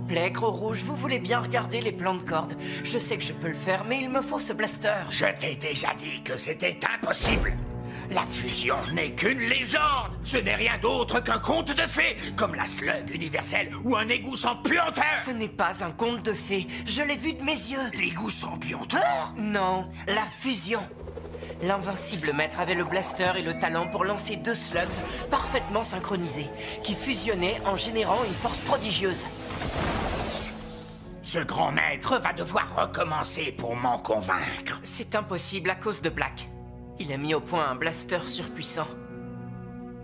plaît, Gros Rouge, vous voulez bien regarder les plans de corde. Je sais que je peux le faire, mais il me faut ce blaster. Je t'ai déjà dit que c'était impossible. La fusion n'est qu'une légende. Ce n'est rien d'autre qu'un conte de fées, comme la slug universelle ou un égout sans puanteur. Ce n'est pas un conte de fées, je l'ai vu de mes yeux. L'égout sans puanteur? Non, la fusion. L'invincible maître avait le blaster et le talent pour lancer 2 slugs parfaitement synchronisés, qui fusionnaient en générant une force prodigieuse. Ce grand maître va devoir recommencer pour m'en convaincre. C'est impossible à cause de Black. Il a mis au point un blaster surpuissant.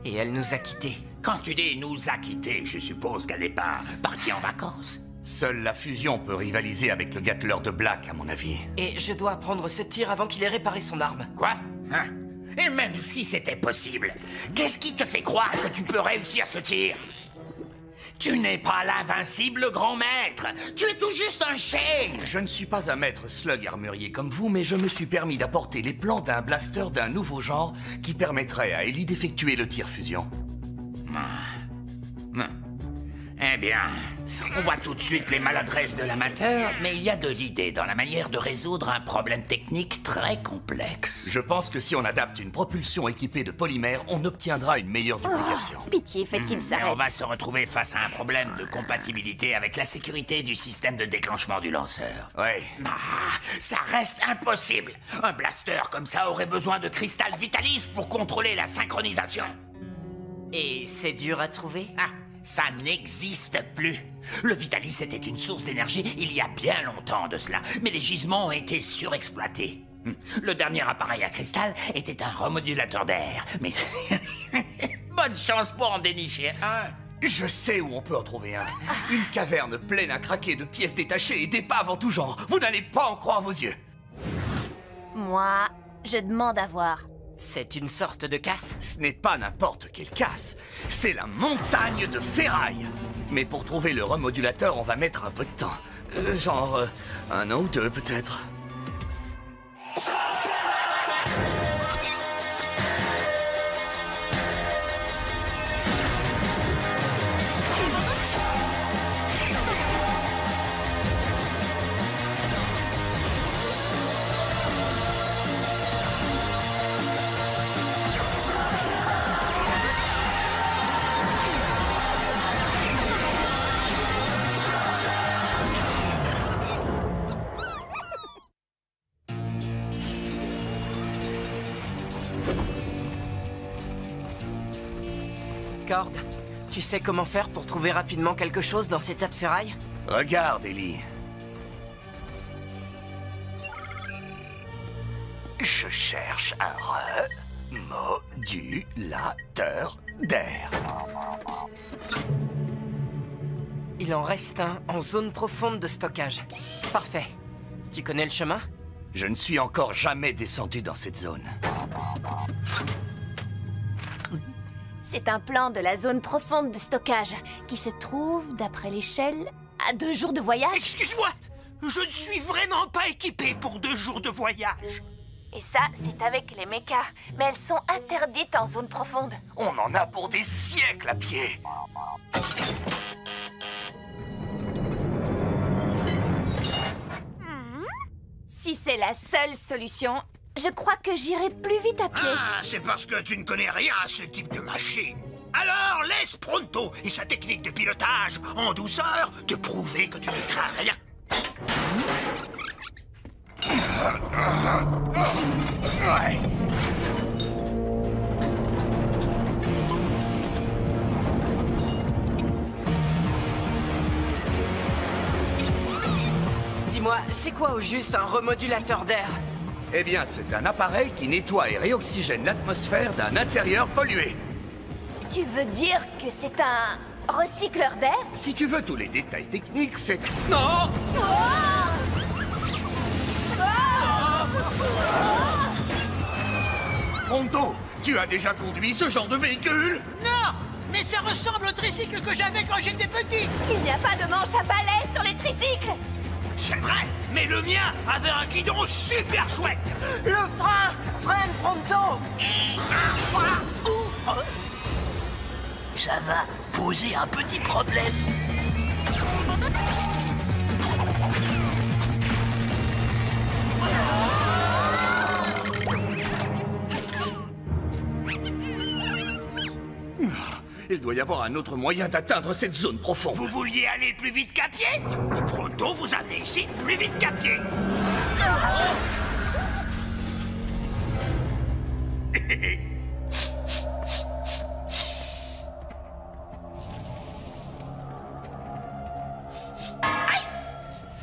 Et elle nous a quittés. Quand tu dis nous a quittés, je suppose qu'elle n'est pas partie en vacances. Seule la fusion peut rivaliser avec le Gatler de Black, à mon avis. Et je dois apprendre ce tir avant qu'il ait réparé son arme. Quoi? Hein? Et même si c'était possible, qu'est-ce qui te fait croire que tu peux réussir ce tir? Tu n'es pas l'invincible grand maître. Tu es tout juste un Shane. Je ne suis pas un maître slug armurier comme vous, mais je me suis permis d'apporter les plans d'un blaster d'un nouveau genre qui permettrait à Ellie d'effectuer le tir fusion. Eh bien, on voit tout de suite les maladresses de l'amateur, mais il y a de l'idée dans la manière de résoudre un problème technique très complexe. Je pense que si on adapte une propulsion équipée de polymère, on obtiendra une meilleure duplication. Pitié, faites qu'il Mais s'arrête. on va se retrouver face à un problème de compatibilité avec la sécurité du système de déclenchement du lanceur. Ouais. Ça reste impossible. Un blaster comme ça aurait besoin de cristal Vitalis pour contrôler la synchronisation. Et c'est dur à trouver? Ça n'existe plus. Le Vitalis était une source d'énergie il y a bien longtemps de cela, mais les gisements ont été surexploités. Le dernier appareil à cristal était un remodulateur d'air, mais bonne chance pour en dénicher un. Je sais où on peut en trouver un. Une caverne pleine à craquer de pièces détachées et d'épaves en tout genre. Vous n'allez pas en croire vos yeux. Moi, je demande à voir. C'est une sorte de casse? Ce n'est pas n'importe quelle casse. C'est la montagne de ferraille. Mais pour trouver le remodulateur, on va mettre un peu de temps. Genre, 1 an ou 2 peut-être. Cord, tu sais comment faire pour trouver rapidement quelque chose dans ces tas de ferraille? Regarde, Ellie. Je cherche un remodulateur d'air. Il en reste un en zone profonde de stockage. Parfait. Tu connais le chemin? Je ne suis encore jamais descendu dans cette zone. C'est un plan de la zone profonde de stockage qui se trouve, d'après l'échelle, à 2 jours de voyage. Excuse-moi, je ne suis vraiment pas équipé pour 2 jours de voyage. Et ça, c'est avec les mechas. Mais elles sont interdites en zone profonde. On en a pour des siècles à pied. Si c'est la seule solution, je crois que j'irai plus vite à pied. C'est parce que tu ne connais rien à ce type de machine. Alors laisse Pronto et sa technique de pilotage en douceur te prouver que tu ne crains rien. Ouais. Dis-moi, c'est quoi au juste un remodulateur d'air? Eh bien, c'est un appareil qui nettoie et réoxygène l'atmosphère d'un intérieur pollué. Tu veux dire que c'est un recycleur d'air? Si tu veux tous les détails techniques, c'est... Non! Pronto, tu as déjà conduit ce genre de véhicule? Non, mais ça ressemble au tricycle que j'avais quand j'étais petit. Il n'y a pas de manche à balai sur les tricycles. C'est vrai, mais le mien avait un guidon super chouette. Le frein! Freine, Pronto! Ça va poser un petit problème. Il doit y avoir un autre moyen d'atteindre cette zone profonde. Vous vouliez aller plus vite qu'à pied? Pronto vous amenez ici plus vite qu'à pied.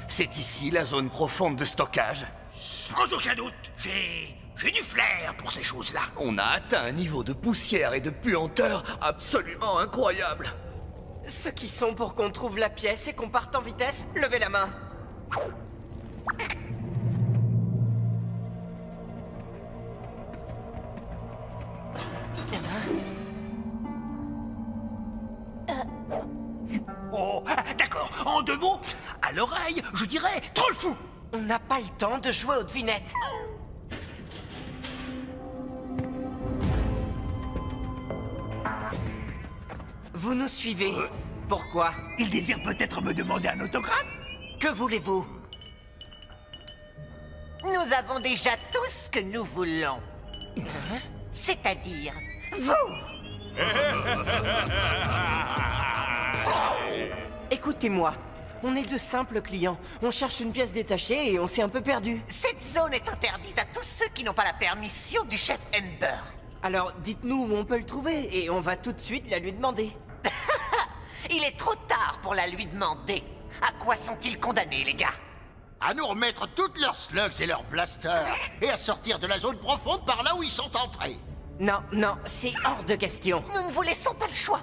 C'est ici la zone profonde de stockage. Sans aucun doute, j'ai du flair pour ces choses-là. On a atteint un niveau de poussière et de puanteur absolument incroyable. Ceux qui sont pour qu'on trouve la pièce et qu'on parte en vitesse, levez la main. Oh, d'accord. En deux mots, à l'oreille, je dirais trop le fou. On n'a pas le temps de jouer aux devinettes. Vous nous suivez. Pourquoi? Il désire peut-être me demander un autographe? Que voulez-vous? Nous avons déjà tout ce que nous voulons. C'est-à-dire, vous! Écoutez-moi, on est de simples clients. On cherche une pièce détachée et on s'est un peu perdu. Cette zone est interdite à tous ceux qui n'ont pas la permission du chef Ember. Alors dites-nous où on peut le trouver et on va tout de suite la lui demander. Il est trop tard pour la lui demander. À quoi sont-ils condamnés, les gars? À nous remettre toutes leurs slugs et leurs blasters, et à sortir de la zone profonde par là où ils sont entrés. Non, non, c'est hors de question. Nous ne vous laissons pas le choix.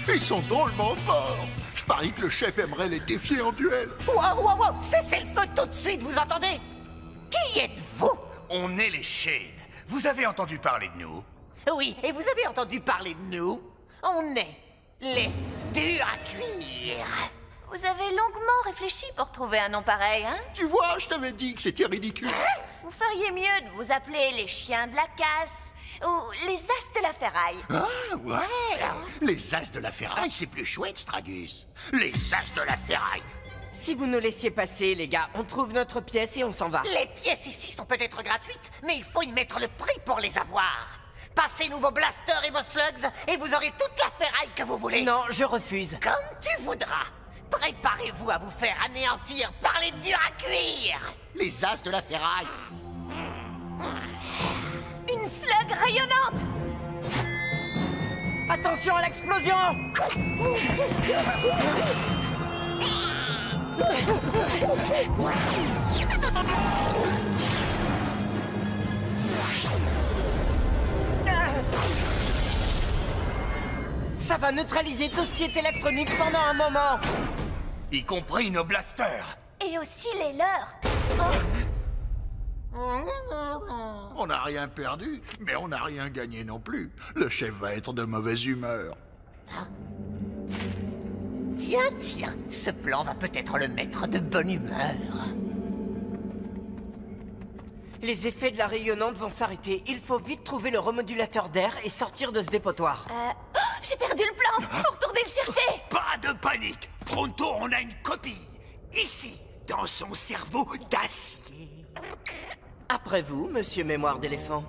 Ils sont drôlement forts. Je parie que le chef aimerait les défier en duel. Wow! Cessez le feu tout de suite, vous entendez? Qui êtes-vous? On est les Shane. Vous avez entendu parler de nous? Oui, et vous avez entendu parler de nous? On est les durs à cuire. Vous avez longuement réfléchi pour trouver un nom pareil, hein? Tu vois, je t'avais dit que c'était ridicule. Vous feriez mieux de vous appeler les chiens de la casse ou les as de la ferraille. Ah, ouais. Les as de la ferraille, c'est plus chouette, Stragus. Les as de la ferraille. Si vous nous laissiez passer, les gars, on trouve notre pièce et on s'en va. Les pièces ici sont peut-être gratuites, mais il faut y mettre le prix pour les avoir. Passez-nous vos blasters et vos slugs, et vous aurez toute la ferraille que vous voulez. Non, je refuse. Comme tu voudras. Préparez-vous à vous faire anéantir par les durs à cuire. Les as de la ferraille. Une slug rayonnante! Attention à l'explosion! Ça va neutraliser tout ce qui est électronique pendant un moment. Y compris nos blasters. Et aussi les leurs. On n'a rien perdu, mais on n'a rien gagné non plus. Le chef va être de mauvaise humeur. Tiens, ce plan va peut-être le mettre de bonne humeur. Les effets de la rayonnante vont s'arrêter. Il faut vite trouver le remodulateur d'air et sortir de ce dépotoir. Oh, j'ai perdu le plan! Faut retourner le chercher! Pas de panique. Pronto, on a une copie. Ici, dans son cerveau d'acier. Après vous, monsieur Mémoire d'éléphant.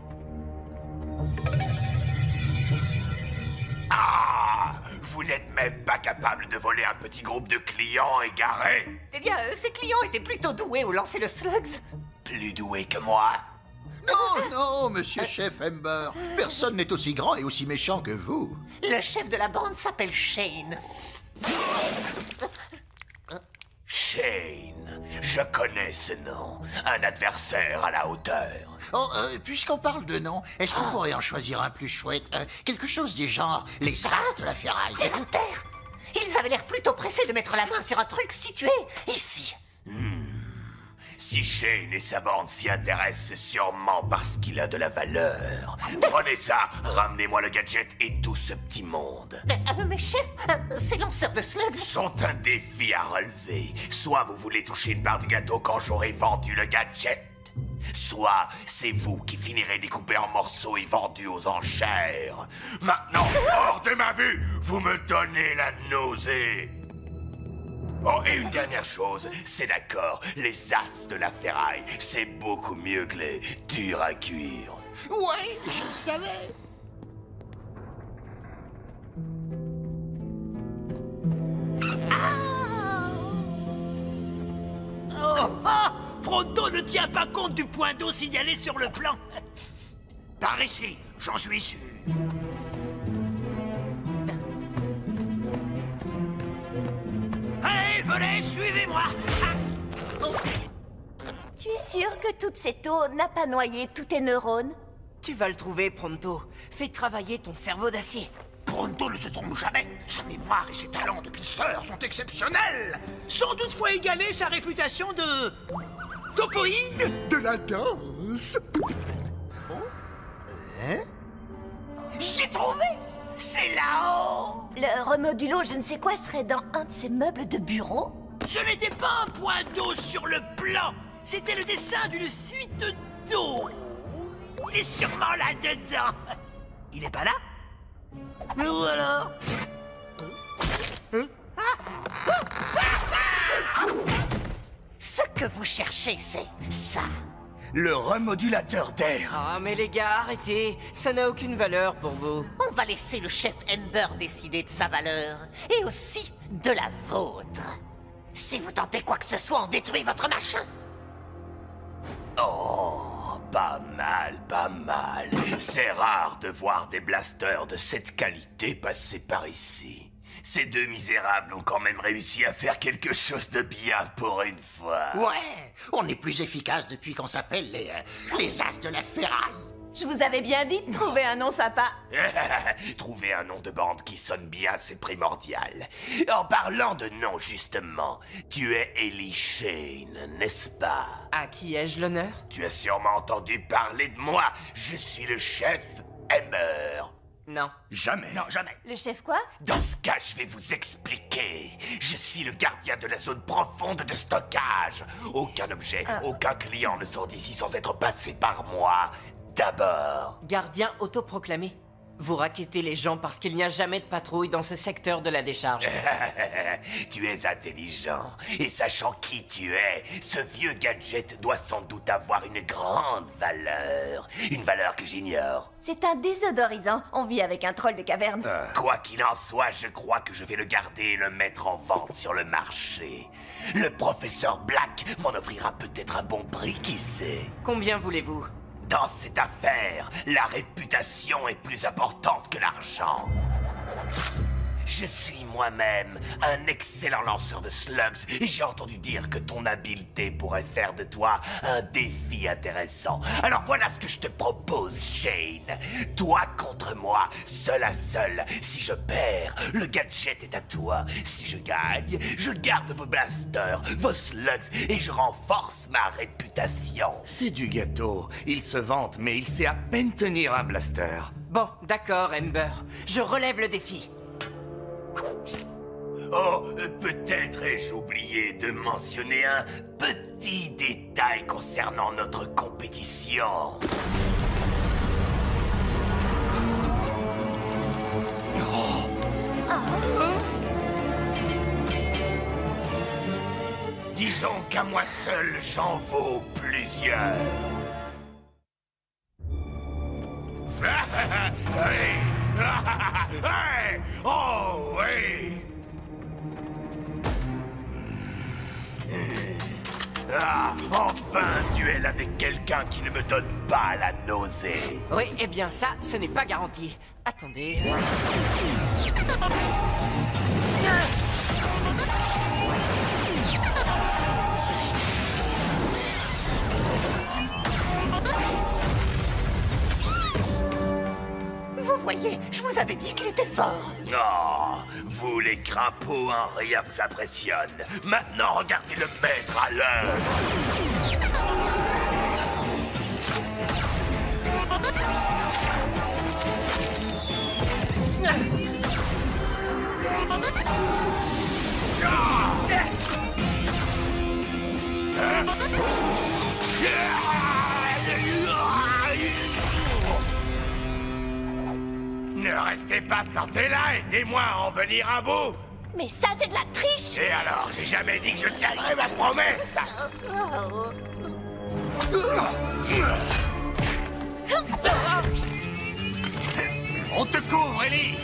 Ah! Vous n'êtes même pas capable de voler un petit groupe de clients égarés? Eh bien, ces clients étaient plutôt doués au lancer de slugs. Plus doué que moi? Non, non, monsieur Chef Ember. Personne n'est aussi grand et aussi méchant que vous. Le chef de la bande s'appelle Shane. Shane, je connais ce nom. Un adversaire à la hauteur. Oh, puisqu'on parle de nom, est-ce qu'on pourrait en choisir un plus chouette? Quelque chose du genre les As de la ferraille. Terre. Ils avaient l'air plutôt pressés de mettre la main sur un truc situé ici. Si Shane et sa bande s'y intéressent, c'est sûrement parce qu'il a de la valeur. Prenez ça, ramenez-moi le gadget et tout ce petit monde. Mais chef, ces lanceurs de slugs Sont un défi à relever. Soit vous voulez toucher une part du gâteau quand j'aurai vendu le gadget, soit c'est vous qui finirez découpé en morceaux et vendu aux enchères. Maintenant, hors de ma vue, vous me donnez la nausée. Oh, et une dernière chose, c'est d'accord, les As de la ferraille, c'est beaucoup mieux que les durs à cuire. Ouais, je le savais. Pronto ne tient pas compte du point d'eau signalé sur le plan. Par ici, j'en suis sûr. Allez, venez, suivez-moi. Tu es sûr que toute cette eau n'a pas noyé tous tes neurones? Tu vas le trouver, Pronto. Fais travailler ton cerveau d'acier. Pronto ne se trompe jamais. Sa mémoire et ses talents de pisteur sont exceptionnels. Sans doute faut égaler sa réputation de... topoïde de la danse. J'ai trouvé. C'est là-haut. Le remodulo je ne sais quoi serait dans un de ces meubles de bureau? Ce n'était pas un point d'eau sur le plan. C'était le dessin d'une fuite d'eau. Il est sûrement là-dedans. Il n'est pas là? Mais voilà. Ce que vous cherchez, c'est ça. Le remodulateur d'air. Ah, mais les gars, arrêtez. Ça n'a aucune valeur pour vous. On va laisser le chef Ember décider de sa valeur. Et aussi de la vôtre. Si vous tentez quoi que ce soit, on détruit votre machin. Oh, pas mal, pas mal. C'est rare de voir des blasters de cette qualité passer par ici. Ces deux misérables ont quand même réussi à faire quelque chose de bien pour une fois. Ouais, on est plus efficace depuis qu'on s'appelle les As de la ferraille. Je vous avais bien dit de trouver un nom sympa. Trouver un nom de bande qui sonne bien, c'est primordial. En parlant de nom, justement, tu es Ellie Shane, n'est-ce pas? À qui ai-je l'honneur? Tu as sûrement entendu parler de moi. Je suis le chef Ember. Non. Jamais. Non, jamais. Le chef quoi? Dans ce cas, je vais vous expliquer. Je suis le gardien de la zone profonde de stockage. Aucun objet, aucun client ne sort d'ici sans être passé par moi. D'abord. Gardien autoproclamé. Vous raquettez les gens parce qu'il n'y a jamais de patrouille dans ce secteur de la décharge. Tu es intelligent. Et sachant qui tu es, ce vieux gadget doit sans doute avoir une grande valeur. Une valeur que j'ignore. C'est un désodorisant. On vit avec un troll de caverne. Quoi qu'il en soit, je crois que je vais le garder et le mettre en vente sur le marché. Le professeur Black m'en offrira peut-être un bon prix, qui sait. Combien voulez-vous? Dans cette affaire, la réputation est plus importante que l'argent. Je suis moi-même un excellent lanceur de slugs et j'ai entendu dire que ton habileté pourrait faire de toi un défi intéressant. Alors voilà ce que je te propose, Shane. Toi contre moi, seul à seul. Si je perds, le gadget est à toi. Si je gagne, je garde vos blasters, vos slugs et je renforce ma réputation. C'est du gâteau. Il se vante, mais il sait à peine tenir un blaster. Bon, d'accord, Ember. Je relève le défi. Oh, peut-être ai-je oublié de mentionner un petit détail concernant notre compétition. Disons qu'à moi seul, j'en vaux plusieurs. Hey! Oh, oui! Ah, enfin, duel duel avec quelqu'un qui ne me donne pas la nausée. Oui, eh bien ça, ce n'est pas garanti. Attendez. Vous voyez, je vous avais dit qu'il était fort. Oh, vous les crapauds, hein, rien vous impressionne. Maintenant, regardez le maître à l'œuvre. Ne restez pas plantés là, aidez-moi à en venir à bout. Mais ça, c'est de la triche! Et alors, j'ai jamais dit que je tiendrais ma promesse. On te couvre, Ellie.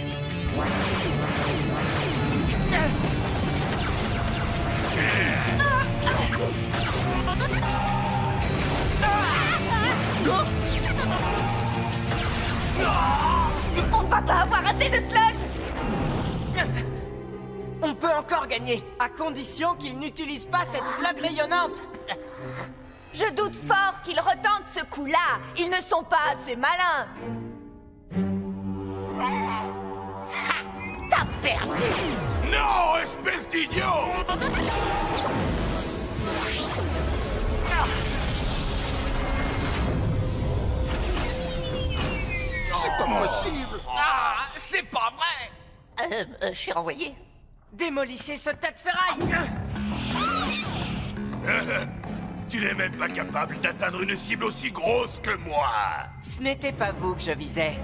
On ne va pas avoir assez de slugs! On peut encore gagner, à condition qu'il n'utilise pas cette slug rayonnante. Je doute fort qu'ils retentent ce coup-là. Ils ne sont pas assez malins. T'as perdu. Non, espèce d'idiot. C'est pas possible. Ah, c'est pas vrai! Je suis renvoyé. Démolissez ce tas de ferraille. Tu n'es même pas capable d'atteindre une cible aussi grosse que moi. Ce n'était pas vous que je visais.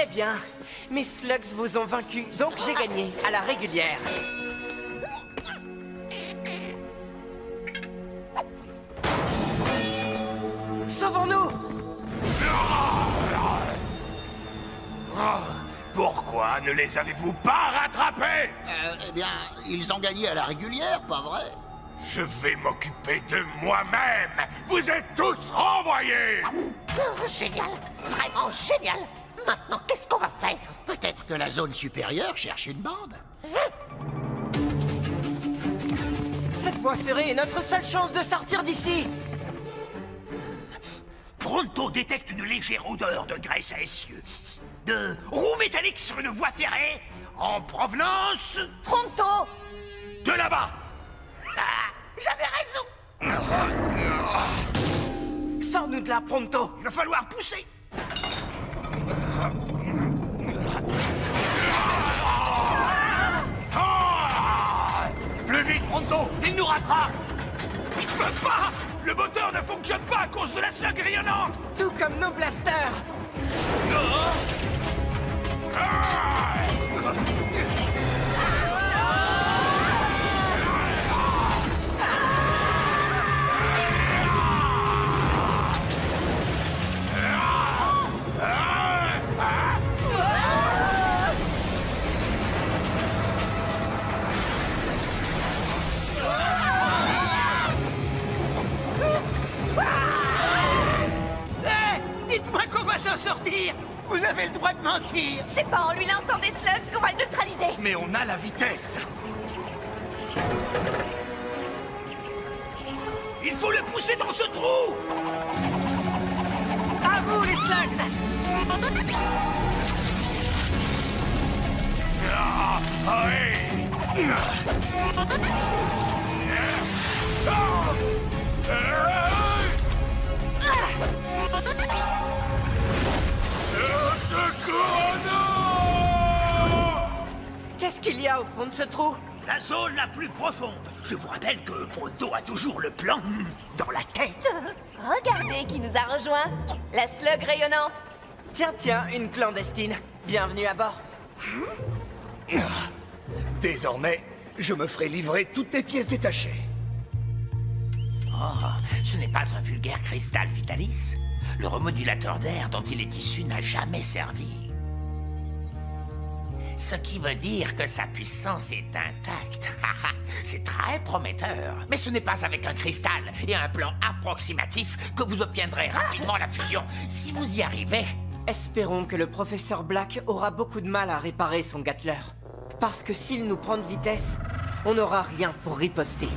Eh bien, mes slugs vous ont vaincu, donc j'ai gagné, à la régulière. Sauvons-nous! Pourquoi ne les avez-vous pas rattrapés? Eh bien, ils ont gagné à la régulière, pas vrai? Je vais m'occuper de moi-même. Vous êtes tous renvoyés. Oh, génial. Vraiment génial. Maintenant, qu'est-ce qu'on va faire? Peut-être que la zone supérieure cherche une bande. Cette voie ferrée est notre seule chance de sortir d'ici. Pronto détecte une légère odeur de graisse à essieu. De roue métallique sur une voie ferrée en provenance Pronto! de là-bas. J'avais raison. Sors-nous de là, pronto. Il va falloir pousser. Plus vite, Pronto. Il nous rattrape. Je peux pas. Le moteur ne fonctionne pas à cause de la slug rayonnante. Tout comme nos blasters. Dites-moi qu'on va s'en sortir. Vous avez le droit de mentir. C'est pas en lui lançant des slugs qu'on va le neutraliser. Mais on a la vitesse. Il faut le pousser dans ce trou. À vous, les slugs. Qu'est-ce qu'il y a au fond de ce trou? La zone la plus profonde. Je vous rappelle que Pronto a toujours le plan dans la tête. Regardez qui nous a rejoints. La slug rayonnante. Tiens, tiens, une clandestine. Bienvenue à bord. Désormais, je me ferai livrer toutes mes pièces détachées. Oh, ce n'est pas un vulgaire cristal Vitalis. Le remodulateur d'air dont il est issu n'a jamais servi. Ce qui veut dire que sa puissance est intacte. C'est très prometteur. Mais ce n'est pas avec un cristal et un plan approximatif que vous obtiendrez rapidement la fusion. Si vous y arrivez... Espérons que le professeur Black aura beaucoup de mal à réparer son Gatler. Parce que s'il nous prend de vitesse, on n'aura rien pour riposter.